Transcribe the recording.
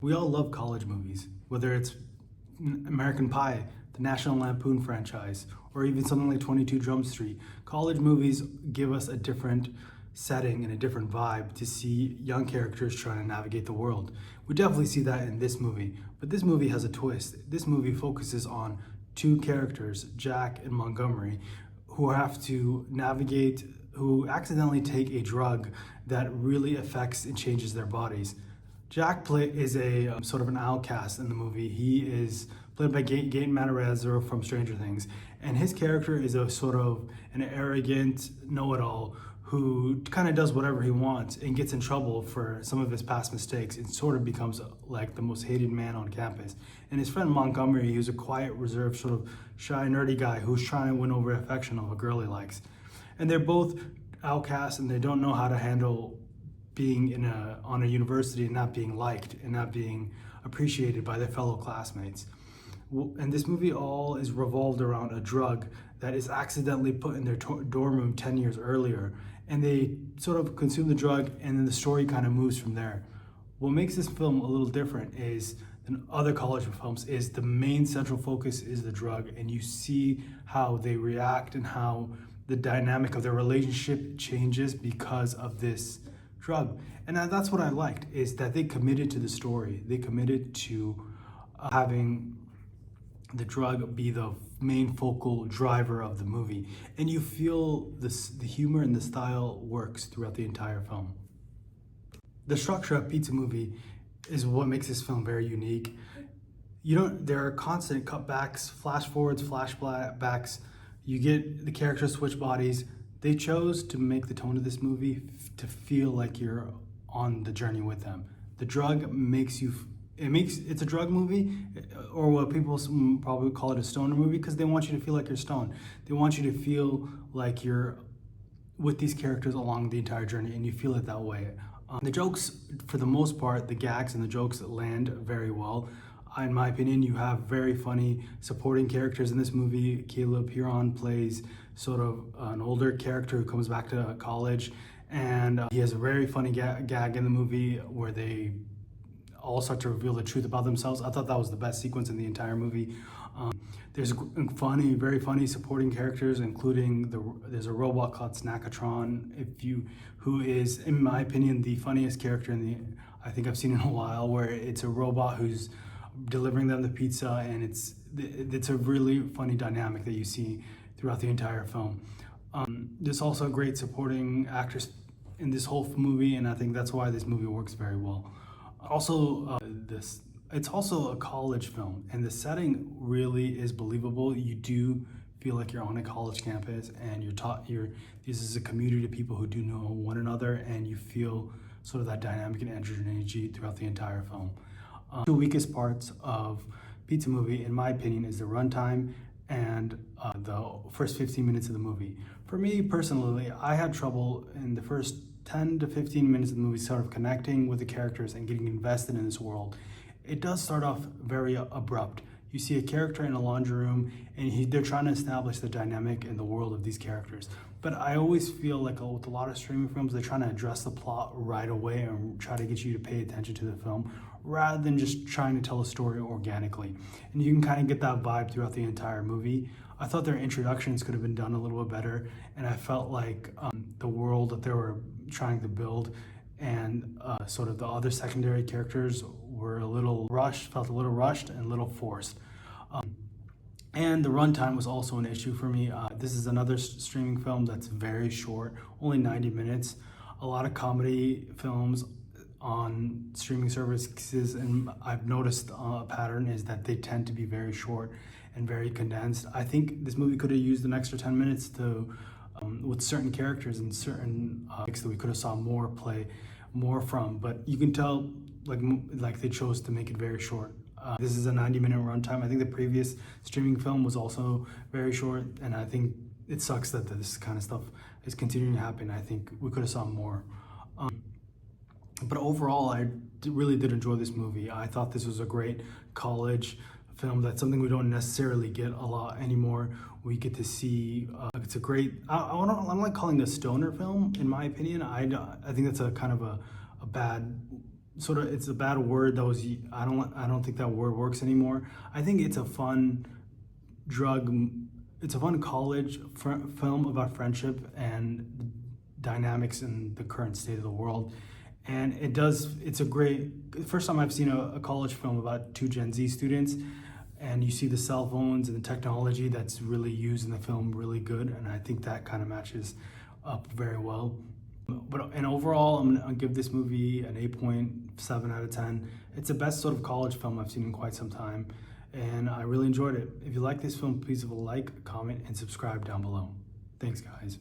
We all love college movies, whether it's American Pie, the National Lampoon franchise, or even something like 22 Jump Street. College movies give us a different setting and a different vibe to see young characters trying to navigate the world. We definitely see that in this movie, but this movie has a twist. This movie focuses on two characters, Jack and Montgomery, who have to navigate, who accidentally take a drug that really affects and changes their bodies. Is a sort of an outcast in the movie. He is played by Gaten Matarazzo from Stranger Things, and his character is a sort of an arrogant know-it-all who kind of does whatever he wants and gets in trouble for some of his past mistakes and sort of becomes like the most hated man on campus. And his friend Montgomery, who's a quiet, reserved, sort of shy, nerdy guy who's trying to win over affection of a girl he likes. And they're both outcasts and they don't know how to handle being on a university and not being liked and not being appreciated by their fellow classmates. And this movie all is revolved around a drug that is accidentally put in their dorm room 10 years earlier, and they sort of consume the drug, and then the story kind of moves from there. What makes this film a little different is than other college films is the main central focus is the drug, and you see how they react and how the dynamic of their relationship changes because of this drug. And that's what I liked, is that they committed to the story. They committed to having the drug be the main focal driver of the movie. And you feel the humor and the style works throughout the entire film. The structure of Pizza Movie is what makes this film very unique. There are constant cutbacks, flash forwards, flashbacks. You get the characters switch bodies. They chose to make the tone of this movie to feel like you're on the journey with them. The drug it's a drug movie, or what people probably call it a stoner movie, because they want you to feel like you're stoned. They want you to feel like you're with these characters along the entire journey, and you feel it that way. The jokes, for the most part, the gags and the jokes land very well. In my opinion, you have very funny supporting characters in this movie. Caleb Huron plays sort of an older character who comes back to college, and he has a very funny gag in the movie where they all start to reveal the truth about themselves. I thought that was the best sequence in the entire movie. There's very funny supporting characters, including there's a robot called Snackatron, who is, in my opinion, the funniest character I think I've seen in a while, where it's a robot who's delivering them the pizza, and it's a really funny dynamic that you see throughout the entire film. There's also a great supporting actress in this whole movie, and I think that's why this movie works very well. Also, it's also a college film, and the setting really is believable. You do feel like you're on a college campus, and this is a community of people who do know one another, and you feel sort of that dynamic and energy throughout the entire film. The weakest parts of Pizza Movie, in my opinion, is the runtime and the first 15 minutes of the movie. For me personally, I had trouble in the first 10 to 15 minutes of the movie sort of connecting with the characters and getting invested in this world. It does start off very abrupt. You see a character in a laundry room, and they're trying to establish the dynamic in the world of these characters. But I always feel like with a lot of streaming films, they're trying to address the plot right away and try to get you to pay attention to the film, rather than just trying to tell a story organically. And you can kind of get that vibe throughout the entire movie. I thought their introductions could have been done a little bit better, and I felt like the world that they were trying to build and sort of the other secondary characters felt a little rushed and a little forced. And the runtime was also an issue for me. This is another streaming film that's very short, only 90 minutes. A lot of comedy films on streaming services, and I've noticed a pattern is that they tend to be very short and very condensed. I think this movie could have used an extra 10 minutes with certain characters and certain that we could have saw play more from, but you can tell like they chose to make it very short. This is a 90-minute runtime. I think the previous streaming film was also very short, and I think it sucks that this kind of stuff is continuing to happen. I think we could have saw more. But overall, I really did enjoy this movie. I thought this was a great college film. That's something we don't necessarily get a lot anymore. We get to see, it's a great, I don't like calling it a stoner film, in my opinion. I think that's a kind of a bad sort of, it's a bad word that was, I don't think that word works anymore. I think it's a fun drug, it's a fun college film about friendship and dynamics in the current state of the world. And it's a great, first time I've seen a college film about two Gen Z students, and you see the cell phones and the technology that's really used in the film really good, and I think that kind of matches up very well. And overall, I'm gonna give this movie an 8.7 out of 10. It's the best sort of college film I've seen in quite some time, and I really enjoyed it. If you like this film, please leave a like, comment, and subscribe down below. Thanks, guys.